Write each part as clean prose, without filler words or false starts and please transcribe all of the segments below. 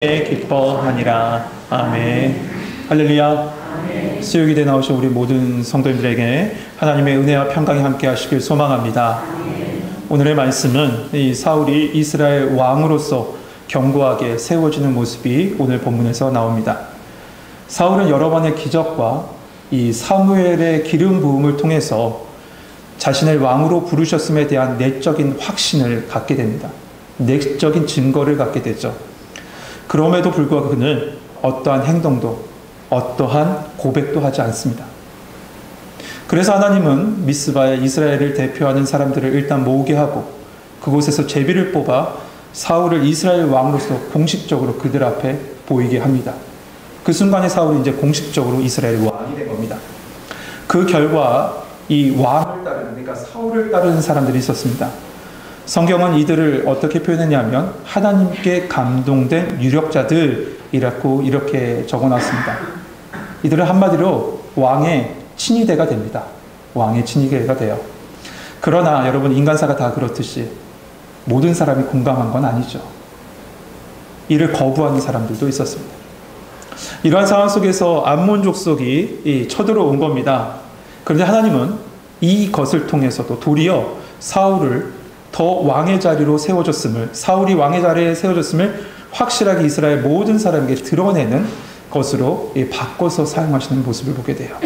기뻐하니라. 아멘. 할렐루야. 수요일에 나오신 우리 모든 성도님들에게 하나님의 은혜와 평강이 함께 하시길 소망합니다. 오늘의 말씀은 이 사울이 이스라엘 왕으로서 견고하게 세워지는 모습이 오늘 본문에서 나옵니다. 사울은 여러 번의 기적과 이 사무엘의 기름 부음을 통해서 자신을 왕으로 부르셨음에 대한 내적인 확신을 갖게 됩니다. 내적인 증거를 갖게 되죠. 그럼에도 불구하고 그는 어떠한 행동도 어떠한 고백도 하지 않습니다. 그래서 하나님은 미스바에 이스라엘을 대표하는 사람들을 일단 모으게 하고 그곳에서 제비를 뽑아 사울을 이스라엘 왕으로서 공식적으로 그들 앞에 보이게 합니다. 그 순간에 사울이 이제 공식적으로 이스라엘 왕이 된 겁니다. 그 결과 이 왕을 따르는, 그러니까 사울을 따르는 사람들이 있었습니다. 성경은 이들을 어떻게 표현했냐면 하나님께 감동된 유력자들이라고 이렇게 적어놨습니다. 이들은 한마디로 왕의 친위대가 됩니다. 왕의 친위대가 돼요. 그러나 여러분, 인간사가 다 그렇듯이 모든 사람이 공감한 건 아니죠. 이를 거부하는 사람들도 있었습니다. 이러한 상황 속에서 암몬 족속이 쳐들어온 겁니다. 그런데 하나님은 이것을 통해서도 도리어 사울을 더 왕의 자리로 세워줬음을, 사울이 왕의 자리에 세워졌음을 확실하게 이스라엘 모든 사람에게 드러내는 것으로 바꿔서 사용하시는 모습을 보게 돼요.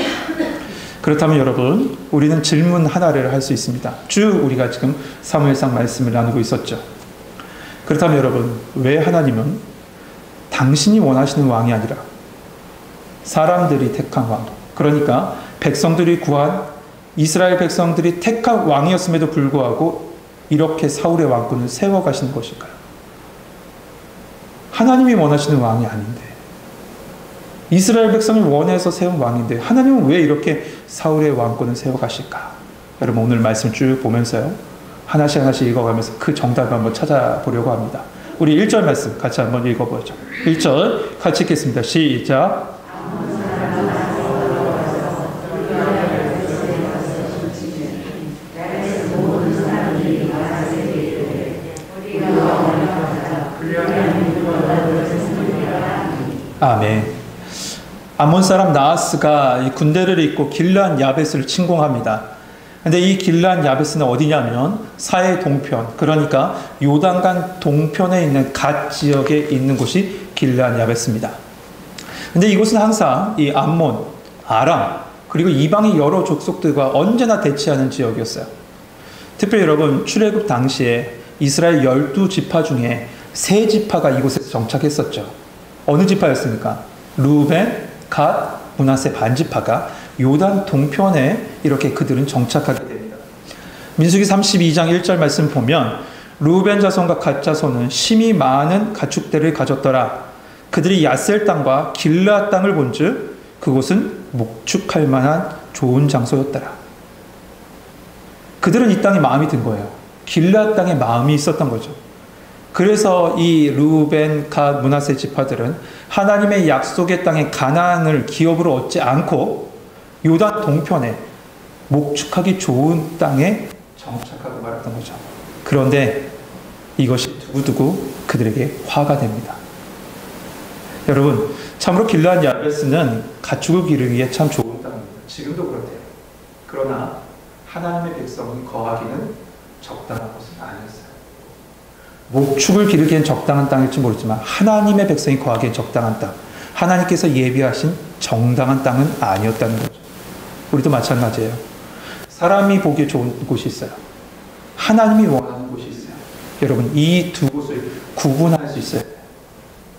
그렇다면 여러분, 우리는 질문 하나를 할 수 있습니다. 쭉 우리가 지금 사무엘상 말씀을 나누고 있었죠. 그렇다면 여러분, 왜 하나님은 당신이 원하시는 왕이 아니라 사람들이 택한 왕, 그러니까 백성들이 구한 이스라엘 백성들이 택한 왕이었음에도 불구하고 이렇게 사울의 왕권을 세워가시는 것일까요? 하나님이 원하시는 왕이 아닌데, 이스라엘 백성이 원해서 세운 왕인데 하나님은 왜 이렇게 사울의 왕권을 세워가실까? 여러분, 오늘 말씀 쭉 보면서요, 하나씩 하나씩 읽어가면서 그 정답을 한번 찾아보려고 합니다. 우리 1절 말씀 같이 한번 읽어보죠. 1절 같이 읽겠습니다. 시작. 아멘. 암몬 사람 나하스가 이 군대를 잇고 길르앗 야베스를 침공합니다. 근데 이 길르앗 야베스는 어디냐면 사해 동편, 그러니까 요단강 동편에 있는 갓 지역에 있는 곳이 길르앗 야베스입니다. 근데 이곳은 항상 이 암몬, 아람, 그리고 이방의 여러 족속들과 언제나 대치하는 지역이었어요. 특별히 여러분, 출애굽 당시에 이스라엘 12지파 중에 3지파가 이곳에서 정착했었죠. 어느 지파였습니까? 루벤, 갓, 므낫세 반지파가 요단 동편에 이렇게 그들은 정착하게 됩니다. 민수기 32장 1절 말씀 보면 루벤 자손과 갓 자손은 심히 많은 가축대를 가졌더라. 그들이 야셀 땅과 길르앗 땅을 본즉 그곳은 목축할 만한 좋은 장소였더라. 그들은 이 땅에 마음이 든 거예요. 길르앗 땅에 마음이 있었던 거죠. 그래서 이 루벤, 갓, 므낫세 지파들은 하나님의 약속의 땅의 가나안을 기업으로 얻지 않고 요단 동편에 목축하기 좋은 땅에 정착하고 말았던 거죠. 그런데 이것이 두고두고 그들에게 화가 됩니다. 여러분, 참으로 길르앗 야베스는 가축을 기르기에 참 좋은 땅입니다. 지금도 그렇대요. 그러나 하나님의 백성이 거하기는 적당한 곳은 아니었어요. 목축을 기르기엔 적당한 땅일지 모르지만 하나님의 백성이 거하기엔 적당한 땅, 하나님께서 예비하신 정당한 땅은 아니었다는 거죠. 우리도 마찬가지예요. 사람이 보기에 좋은 곳이 있어요. 하나님이 원하는 곳이 있어요. 여러분, 이 두 곳을 구분할 수 있어야 돼요.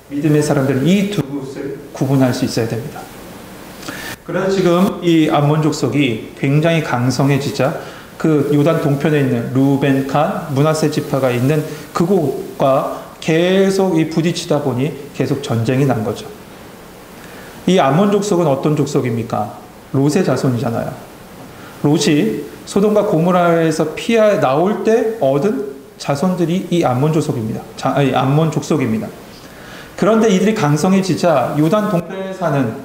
믿음의 사람들은 이 두 곳을 구분할 수 있어야 됩니다. 그래서 지금 이 암몬 족속이 굉장히 강성해지자 그 요단 동편에 있는 루벤, 갓, 므낫세 지파가 있는 그곳과 계속 이 부딪히다 보니 계속 전쟁이 난 거죠. 이 암몬 족속은 어떤 족속입니까? 롯의 자손이잖아요. 롯이 소돔과 고모라에서 피해 나올 때 얻은 자손들이 이 암몬 족속입니다. 암몬 족속입니다. 그런데 이들이 강성해지자 요단 동편에 사는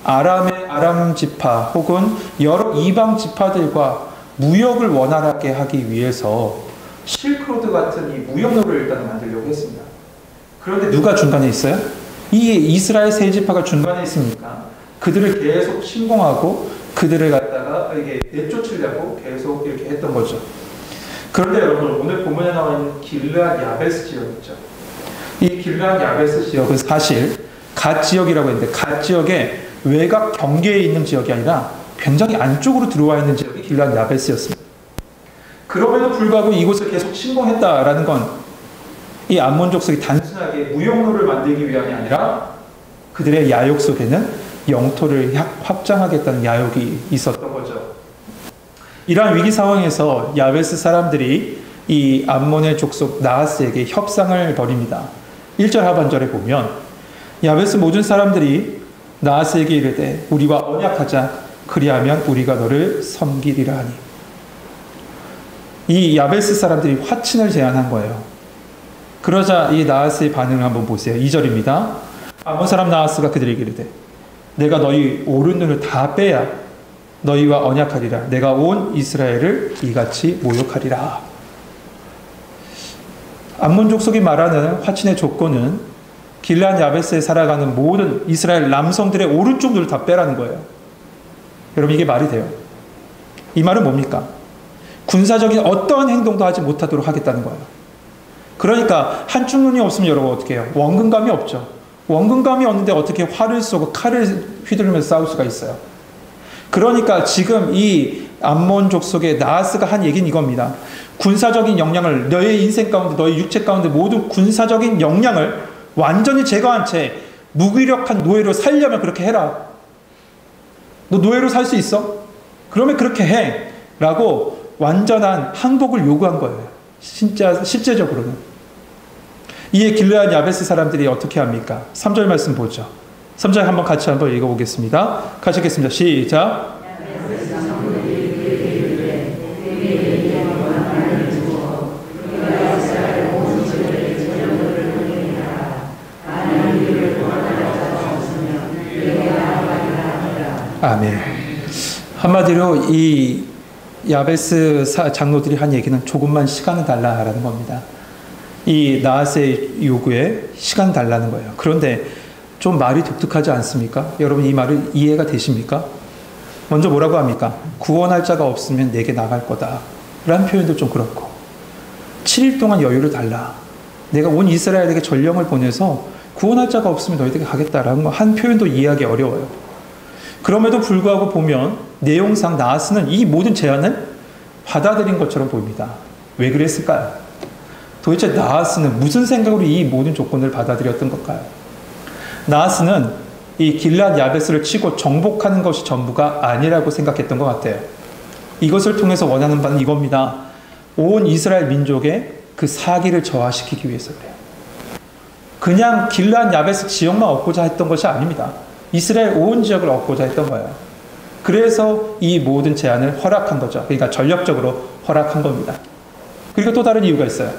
아람의 아람 지파 혹은 여러 이방 지파들과 무역을 원활하게 하기 위해서 실크로드 같은 이 무역로를 일단 만들려고 했습니다. 그런데 누가 중간에 있어요? 이 이스라엘 세 지파가 중간에 있으니까 그들을 계속 침공하고 그들을 갖다가 이게 내쫓으려고 계속 이렇게 했던 거죠. 그런데 여러분, 오늘 본문에 나와 있는 길르앗 야베스 지역 있죠. 이 길르앗 야베스 지역은 사실 갓 지역이라고 했는데 갓 지역의 외곽 경계에 있는 지역이 아니라 굉장히 안쪽으로 들어와 있는 지역이 길르앗 야베스였습니다. 그럼에도 불구하고 이곳을 계속 침공했다라는 건 이 암몬 족속이 단순하게 무역로를 만들기 위함이 아니라 그들의 야욕 속에는 영토를 확장하겠다는 야욕이 있었던 거죠. 이러한 위기 상황에서 야베스 사람들이 이 암몬의 족속 나하스에게 협상을 벌입니다. 1절 하반절에 보면 야베스 모든 사람들이 나하스에게 이르되 우리와 언약하자. 그리하면 우리가 너를 섬기리라 하니. 이 야베스 사람들이 화친을 제안한 거예요. 그러자 이 나하스의 반응을 한번 보세요. 2절입니다. 암몬 사람 나하스가 그들에게 이르되 내가 너희 오른 눈을 다 빼야 너희와 언약하리라. 내가 온 이스라엘을 이같이 모욕하리라. 암몬 족속이 말하는 화친의 조건은 길르앗 야베스에 살아가는 모든 이스라엘 남성들의 오른쪽 눈을 다 빼라는 거예요. 여러분, 이게 말이 돼요? 이 말은 뭡니까? 군사적인 어떠한 행동도 하지 못하도록 하겠다는 거예요. 그러니까 한쪽 눈이 없으면 여러분 어떻게 해요? 원근감이 없죠. 원근감이 없는데 어떻게 활을 쏘고 칼을 휘두르면서 싸울 수가 있어요? 그러니까 지금 이 암몬 족속의 나하스가 한 얘기는 이겁니다. 군사적인 역량을, 너의 인생 가운데, 너의 육체 가운데 모두 군사적인 역량을 완전히 제거한 채 무기력한 노예로 살려면 그렇게 해라. 너 노예로 살 수 있어? 그러면 그렇게 해. 라고 완전한 항복을 요구한 거예요. 실제적으로는. 이에 길르앗 야베스 사람들이 어떻게 합니까? 3절 말씀 보죠. 3절 한번 같이 한번 읽어보겠습니다. 같이 읽겠습니다. 시작. 아멘. 한마디로 이 야베스 장로들이 한 얘기는 조금만 시간을 달라라는 겁니다. 이 나하스의 요구에 시간 달라는 거예요. 그런데 좀 말이 독특하지 않습니까? 여러분, 이 말을 이해가 되십니까? 먼저 뭐라고 합니까? 구원할 자가 없으면 내게 나갈 거다 라는 표현도 좀 그렇고, 7일 동안 여유를 달라. 내가 온 이스라엘에게 전령을 보내서 구원할 자가 없으면 너희들에게 가겠다라는 한 표현도 이해하기 어려워요. 그럼에도 불구하고 보면 내용상 나하스는 이 모든 제안을 받아들인 것처럼 보입니다. 왜 그랬을까요? 도대체 나하스는 무슨 생각으로 이 모든 조건을 받아들였던 걸까요? 나하스는 이 길르앗 야베스를 치고 정복하는 것이 전부가 아니라고 생각했던 것 같아요. 이것을 통해서 원하는 바는 이겁니다. 온 이스라엘 민족의 그 사기를 저하시키기 위해서 그래요. 그냥 길르앗 야베스 지역만 얻고자 했던 것이 아닙니다. 이스라엘 온 지역을 얻고자 했던 거예요. 그래서 이 모든 제안을 허락한 거죠. 그러니까 전력적으로 허락한 겁니다. 그리고 또 다른 이유가 있어요.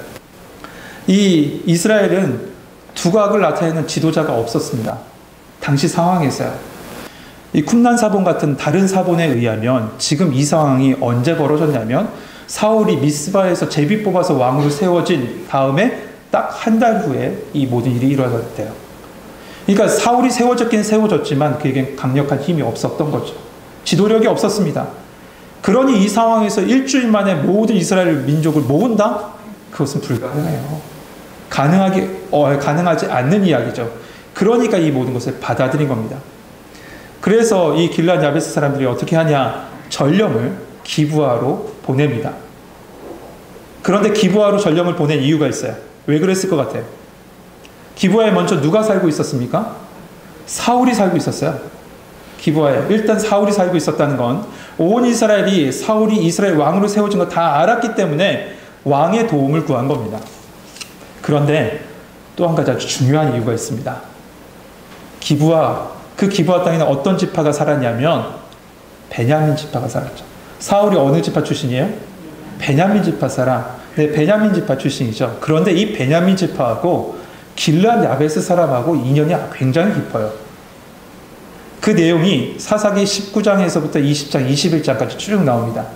이 이스라엘은 두각을 나타내는 지도자가 없었습니다. 당시 상황에서요. 이 쿰란 사본 같은 다른 사본에 의하면 지금 이 상황이 언제 벌어졌냐면 사울이 미스바에서 제비 뽑아서 왕으로 세워진 다음에 딱 한 달 후에 이 모든 일이 이루어졌대요. 그러니까 사울이 세워졌긴 세워졌지만 그에겐 강력한 힘이 없었던 거죠. 지도력이 없었습니다. 그러니 이 상황에서 일주일 만에 모든 이스라엘 민족을 모은다? 그것은 불가능해요. 가능하지 않는 이야기죠. 그러니까 이 모든 것을 받아들인 겁니다. 그래서 이 길르앗 야베스 사람들이 어떻게 하냐? 전령을 기브아로 보냅니다. 그런데 기브아로 전령을 보낸 이유가 있어요. 왜 그랬을 것 같아요? 기브아에 먼저 누가 살고 있었습니까? 사울이 살고 있었어요. 기브아에. 일단 사울이 살고 있었다는 건 온 이스라엘이 사울이 이스라엘 왕으로 세워진 거 다 알았기 때문에 왕의 도움을 구한 겁니다. 그런데 또 한 가지 아주 중요한 이유가 있습니다. 그 기브아 땅에는 어떤 지파가 살았냐면 베냐민 지파가 살았죠. 사울이 어느 지파 출신이에요? 베냐민 지파 사람. 네, 베냐민 지파 출신이죠. 그런데 이 베냐민 지파하고 길르앗 야베스 사람하고 인연이 굉장히 깊어요. 그 내용이 사사기 19장에서부터 20장, 21장까지 쭉 나옵니다.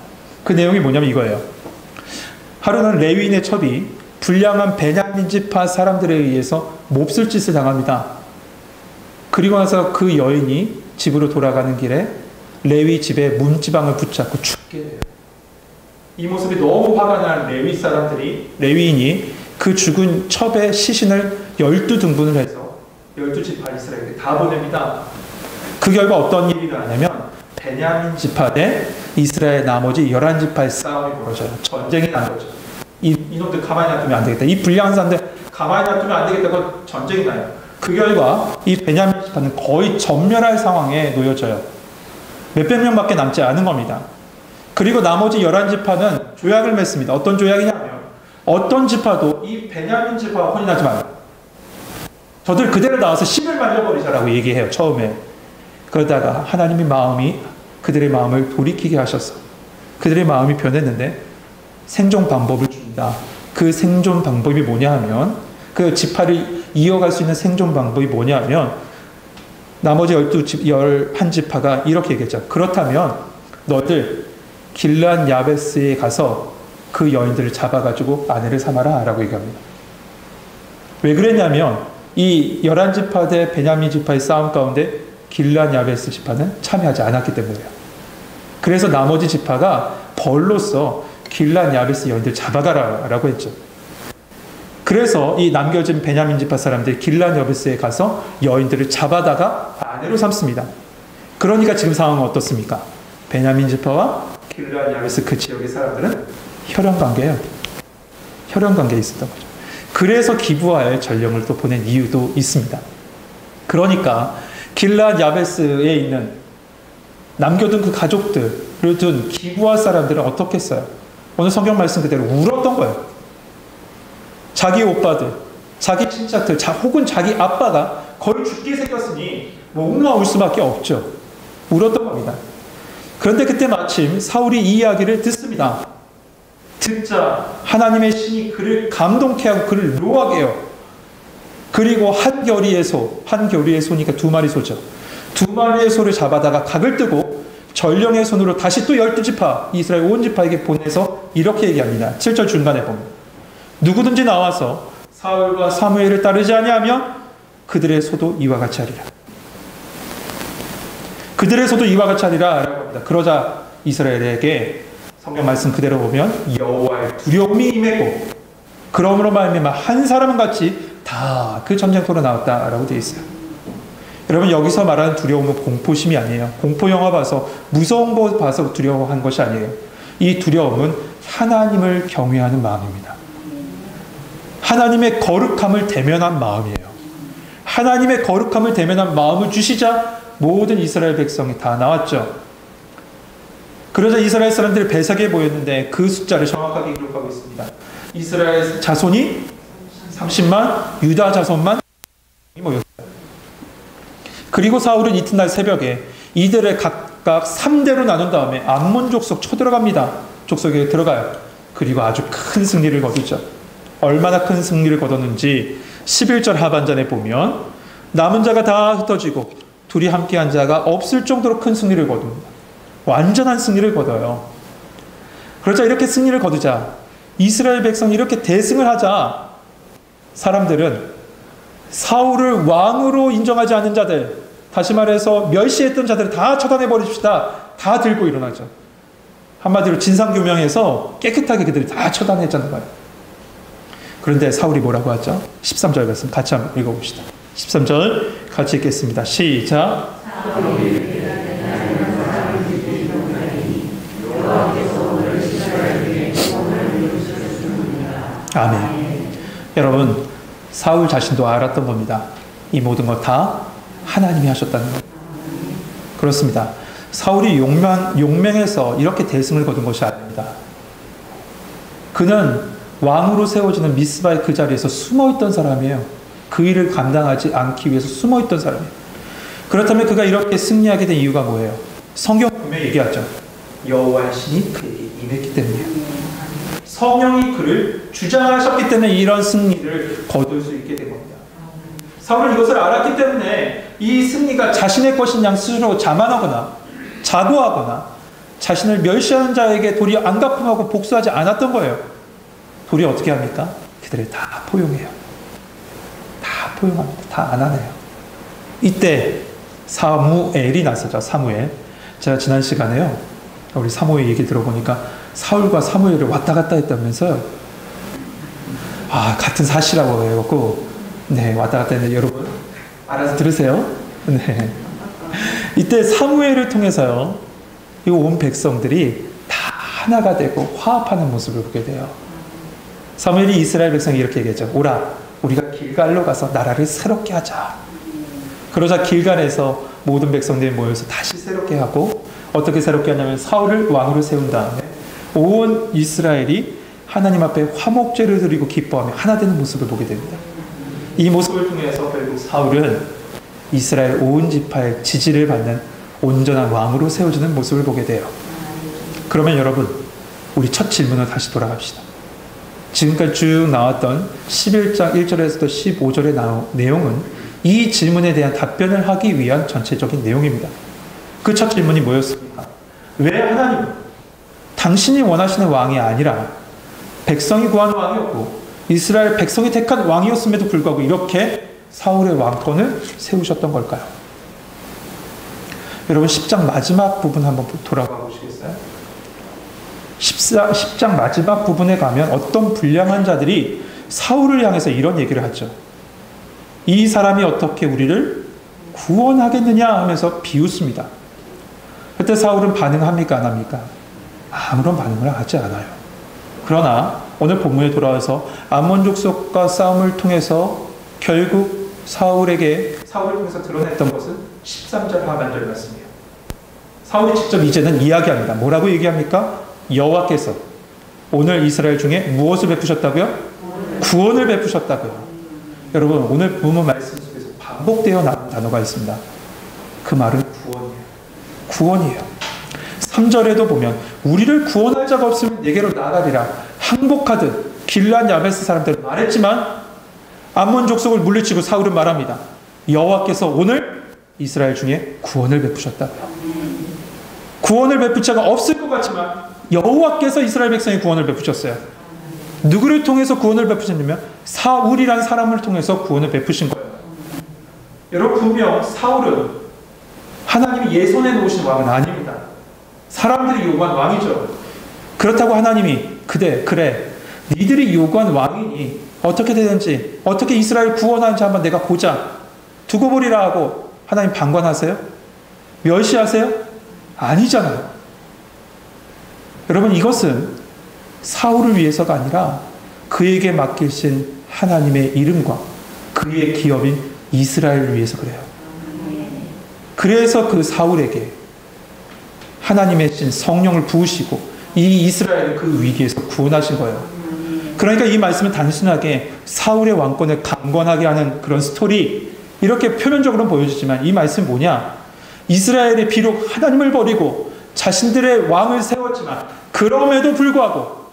그 내용이 뭐냐면 이거예요. 하루는 레위인의 첩이 불량한 베냐민 지파 사람들에 의해서 몹쓸 짓을 당합니다. 그리고 나서 그 여인이 집으로 돌아가는 길에 레위 집에 문지방을 붙잡고 죽게 돼요. 이 모습이 너무 화가 난 레위인이 그 죽은 첩의 시신을 12등분을 해서 12지파 이스라엘에 다 보냅니다. 그 결과 어떤 일이 일어나냐면 베냐민 지파 대 이스라엘 나머지 11지파의 싸움이 벌어져요. 전쟁이 난 거죠. 이놈들 가만히 놔두면 안 되겠다. 이 불량한 사람들 가만히 놔두면 안 되겠다고 전쟁이 나요. 그 결과 이 베냐민 지파는 거의 전멸할 상황에 놓여져요. 몇백 명밖에 남지 않은 겁니다. 그리고 나머지 11지파는 조약을 맺습니다. 어떤 조약이냐면 어떤 지파도 이 베냐민 지파와 혼인하지 말라. 저들 그대로 나와서 심을 말려버리자라고 얘기해요. 처음에. 그러다가 하나님의 마음이 그들의 마음을 돌이키게 하셔서 그들의 마음이 변했는데 생존 방법을 줍니다. 그 생존 방법이 뭐냐 하면 그 지파를 이어갈 수 있는 생존 방법이 뭐냐 하면 나머지 11지파가 이렇게 얘기했죠. 그렇다면 너희들 길르앗 야베스에 가서 그 여인들을 잡아가지고 아내를 삼아라 라고 얘기합니다. 왜 그랬냐면 이 11지파 대 베냐민 지파의 싸움 가운데 길르앗 야베스 지파는 참여하지 않았기 때문이에요. 그래서 나머지 지파가 벌로서 길르앗 야베스 여인들 잡아가라 라고 했죠. 그래서 이 남겨진 베냐민 지파 사람들이 길르앗 야베스에 가서 여인들을 잡아다가 아내로 삼습니다. 그러니까 지금 상황은 어떻습니까? 베냐민 지파와 길르앗 야베스 그 지역의 사람들은 혈연관계예요. 혈연관계에 있었던 거죠. 그래서 기브아에 전령을 또 보낸 이유도 있습니다. 그러니까 길르앗 야베스에 있는 남겨둔 그 가족들을 둔 기브아 사람들은 어떻게 했어요? 오늘 성경 말씀 그대로 울었던 거예요. 자기 오빠들, 자기 친척들, 혹은 자기 아빠가 거의 죽게 생겼으니 웅아 울 수밖에 없죠. 울었던 겁니다. 그런데 그때 마침 사울이 이 이야기를 듣습니다. 듣자 하나님의 신이 그를 감동케 하고 그를 노하게 해요. 그리고 한 겨리의 소니까 2마리 소죠. 2마리의 소를 잡아다가 각을 뜨고 전령의 손으로 다시 또 12지파 이스라엘 온 지파에게 보내서 이렇게 얘기합니다. 7절 중간에 보면 누구든지 나와서 사울과 사무엘을 따르지 아니하면 그들의 소도 이와 같이 하리라. 그들의 소도 이와 같이 하리라 라고 합니다. 그러자 이스라엘에게 성경 말씀 그대로 보면 여호와의 두려움이 임했고 그러므로 말미암아 한 사람은 같이 다 그 전쟁터로 나왔다라고 되어 있어요. 여러분 여기서 말하는 두려움은 공포심이 아니에요. 공포 영화 봐서 무서운 거 봐서 두려워한 것이 아니에요. 이 두려움은 하나님을 경외하는 마음입니다. 하나님의 거룩함을 대면한 마음이에요. 하나님의 거룩함을 대면한 마음을 주시자 모든 이스라엘 백성이 다 나왔죠. 그러자 이스라엘 사람들이 배색해 보였는데 그 숫자를 정확하게 기록하고 있습니다. 이스라엘 자손이 30만, 유다 자손만 모였어요. 그리고 사울은 이튿날 새벽에 이들을 각각 3대로 나눈 다음에 암몬 족속 쳐들어갑니다. 족속에 들어가요. 그리고 아주 큰 승리를 거두죠. 얼마나 큰 승리를 거뒀는지 11절 하반전에 보면 남은 자가 다 흩어지고 둘이 함께한 자가 없을 정도로 큰 승리를 거둡니다. 완전한 승리를 거둬요. 그러자 이렇게 승리를 거두자 이스라엘 백성이 이렇게 대승을 하자 사람들은 사울을 왕으로 인정하지 않는 자들, 다시 말해서 멸시했던 자들을 다 처단해 버립시다. 다 들고 일어나죠. 한마디로 진상규명해서 깨끗하게 그들이 다 처단했잖아요. 그런데 사울이 뭐라고 하죠? 13절 말씀 같이 한번 읽어봅시다. 13절 같이 읽겠습니다. 시작. 아멘. 여러분 사울 자신도 알았던 겁니다. 이 모든 것 다 하나님이 하셨다는 것. 그렇습니다. 사울이 용맹해서 이렇게 대승을 거둔 것이 아닙니다. 그는 왕으로 세워지는 미스바의 그 자리에서 숨어있던 사람이에요. 그 일을 감당하지 않기 위해서 숨어있던 사람이에요. 그렇다면 그가 이렇게 승리하게 된 이유가 뭐예요? 성경 분명히 얘기하죠. 여호와의 신이 그에게 임했기 때문이에요. 성령이 그를 주장하셨기 때문에 이런 승리를 거둘 수 있게 된 겁니다. 사울은 이것을 알았기 때문에 이 승리가 자신의 것인 양 스스로 자만하거나 자고하거나 자신을 멸시하는 자에게 도리어 안갚음하고 복수하지 않았던 거예요. 도리어 어떻게 합니까? 그들을 다 포용해요. 다 포용합니다. 다 안아내요. 이때 사무엘이 나서죠. 사무엘. 제가 지난 시간에요, 우리 사무엘 얘기 들어보니까 사울과 사무엘을 왔다 갔다 했다면서요. 같은 사시라고 해갖고, 네, 왔다 갔다 했는데 여러분 알아서 들으세요. 네. 이때 사무엘을 통해서요, 이 온 백성들이 다 하나가 되고 화합하는 모습을 보게 돼요. 사무엘이 이스라엘 백성이 이렇게 얘기했죠. 오라, 우리가 길갈로 가서 나라를 새롭게 하자. 그러자 길갈에서 모든 백성들이 모여서 다시 새롭게 하고, 어떻게 새롭게 하냐면 사울을 왕으로 세운 다음에 온 이스라엘이 하나님 앞에 화목제를 드리고 기뻐하며 하나 되는 모습을 보게 됩니다. 이 모습을 통해서 결국 사울은 이스라엘 온 지파의 지지를 받는 온전한 왕으로 세워지는 모습을 보게 돼요. 그러면 여러분, 우리 첫 질문으로 다시 돌아갑시다. 지금까지 쭉 나왔던 11장 1절에서부터 15절의 내용은 이 질문에 대한 답변을 하기 위한 전체적인 내용입니다. 그 첫 질문이 뭐였습니까? 왜 하나님은 당신이 원하시는 왕이 아니라 백성이 구하는 왕이었고 이스라엘 백성이 택한 왕이었음에도 불구하고 이렇게 사울의 왕권을 세우셨던 걸까요? 여러분, 10장 마지막 부분 한번 돌아가 보시겠어요? 10장 마지막 부분에 가면 어떤 불량한 자들이 사울을 향해서 이런 얘기를 하죠. 이 사람이 어떻게 우리를 구원하겠느냐 하면서 비웃습니다. 그때 사울은 반응합니까? 안 합니까? 아무런 반응을 하지 않아요. 그러나 오늘 본문에 돌아와서 암몬 족속과 싸움을 통해서 결국 사울을 통해서 드러냈던 것은 13절 하반절 말씀이에요. 사울이 직접 이제는 이야기합니다. 뭐라고 얘기합니까? 여호와께서 오늘 이스라엘 중에 무엇을 베푸셨다고요? 구원을 베푸셨다고요. 여러분, 오늘 본문 말씀 속에서 반복되어 나온 단어가 있습니다. 그 말은 구원이에요. 구원이에요. 3절에도 보면 우리를 구원할 자가 없으면 내게로 나가리라 항복하듯 길르앗 야베스 사람들은 말했지만 암몬 족속을 물리치고 사울은 말합니다. 여호와께서 오늘 이스라엘 중에 구원을 베푸셨다고요. 구원을 베풀 자가 없을 것 같지만 여호와께서 이스라엘 백성의 구원을 베푸셨어요. 누구를 통해서 구원을 베푸셨냐면 사울이라는 사람을 통해서 구원을 베푸신 거예요. 여러분, 분명 사울은 하나님이 예손해 놓으신 왕은 아닙니다. 사람들이 요구한 왕이죠. 그렇다고 하나님이 그래 니들이 요구한 왕이니 어떻게 되는지, 어떻게 이스라엘 구원하는지 한번 내가 보자, 두고 보리라 하고 하나님 방관하세요? 멸시하세요? 아니잖아요. 여러분, 이것은 사울을 위해서가 아니라 그에게 맡기신 하나님의 이름과 그의 기업인 이스라엘을 위해서 그래요. 그래서 그 사울에게 하나님의 신 성령을 부으시고 이 이스라엘을 그 위기에서 구원하신 거예요. 그러니까 이 말씀은 단순하게 사울의 왕권을 강건하게 하는 그런 스토리, 이렇게 표면적으로는 보여주지만 이 말씀은 뭐냐? 이스라엘이 비록 하나님을 버리고 자신들의 왕을 세웠지만 그럼에도 불구하고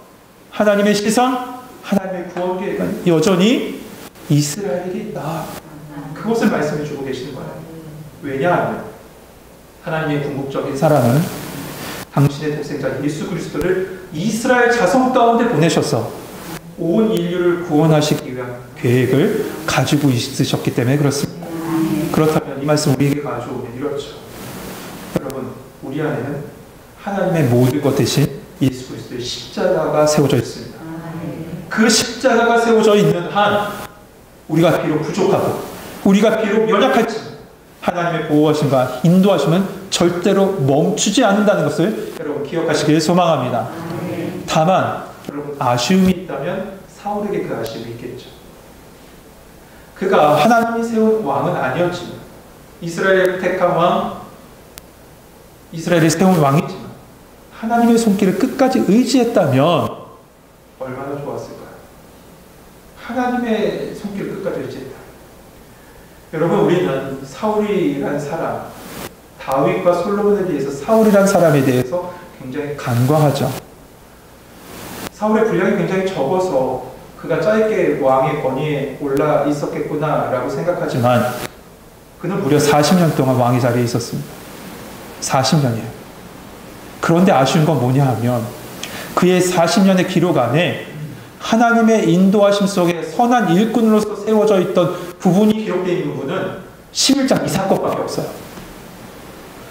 하나님의 시선, 하나님의 구원 계획은 여전히 이스라엘에게 있다. 그것을 말씀해 주고 계시는 거예요. 왜냐하면 하나님의 궁극적인 사랑은 당신의 독생자 예수 그리스도를 이스라엘 자손 가운데 보내셔서 온 인류를 구원하시기 위한 계획을 가지고 있으셨기 때문에 그렇습니다. 그렇다면 이 말씀 우리에게 가져오면 이렇죠. 여러분, 우리 안에는 하나님의 모든 것 대신 예수 그리스도의 십자가가 세워져 있습니다. 그 십자가가 세워져 있는 한 우리가 비록 부족하고 우리가 비록 연약할지만 하나님의 보호하심과 인도하심은 절대로 멈추지 않는다는 것을 여러분 기억하시길 소망합니다. 다만 여러분, 아쉬움이 있다면 사울에게 그 아쉬움이 있겠죠. 그가 하나님이 세운 왕은 아니었지만 이스라엘을 택한 왕, 이스라엘이 세운 왕이지만 하나님의 손길을 끝까지 의지했다면 얼마나 좋았을까요? 하나님의 손길을 끝까지 의지했다. 여러분, 우리는 사울이라는 사람, 다윗과 솔로몬에 대해서 사울이라는 사람에 대해서 굉장히 간과하죠. 사울의 분량이 굉장히 적어서 그가 짧게 왕의 권위에 올라 있었겠구나라고 생각하지만 그는 무려 40년 동안 왕의 자리에 있었습니다. 40년이에요. 그런데 아쉬운 건 뭐냐 하면 그의 40년의 기록 안에 하나님의 인도하심 속에 선한 일꾼으로서 세워져 있던 부분이 기록되어 있는 부분은 11장 이 사건밖에 없어요.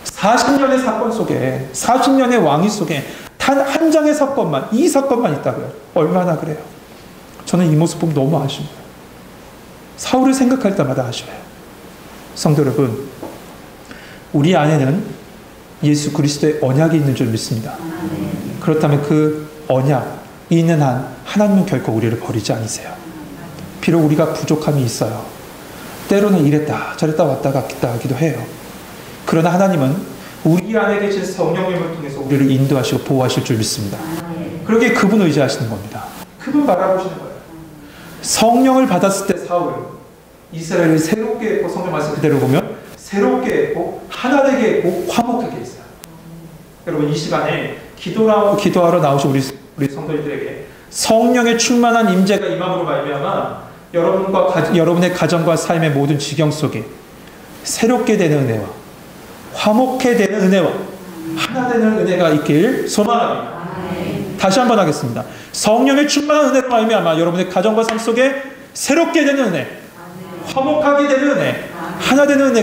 40년의 사건 속에, 40년의 왕위 속에 단 한 장의 사건만, 이 사건만 있다고요. 얼마나 그래요? 저는 이 모습 보면 너무 아쉬워요. 사울을 생각할 때마다 아쉬워요. 성도 여러분, 우리 안에는 예수 그리스도의 언약이 있는 줄 믿습니다. 그렇다면 그 언약이 있는 한 하나님은 결코 우리를 버리지 않으세요. 비록 우리가 부족함이 있어요. 때로는 이랬다 저랬다 왔다 갔다 하기도 해요. 그러나 하나님은 우리 안에 계신 성령님을 통해서 우리를 인도하시고 보호하실 줄 믿습니다. 그러기에 그분을 의지하시는 겁니다. 그분 바라보시는 거예요. 성령을 받았을 때 사울, 이스라엘을 새롭게 했고, 성경 말씀 그대로 보면 새롭게 했고 하나되게 했고 화목하게 했어요. 여러분, 이 시간에 기도하러 나오신 우리 성도들에게 성령의 충만한 임재가 임함으로 말미암아 여러분의 가정과 삶의 모든 지경 속에 새롭게 되는 은혜와 화목해 되는 은혜와 하나 되는 은혜가 있길 소망합니다. 다시 한번 하겠습니다. 성령의 충만한 은혜로 말미암아 여러분의 가정과 삶 속에 새롭게 되는 은혜, 화목하게 되는 은혜, 하나 되는 은혜가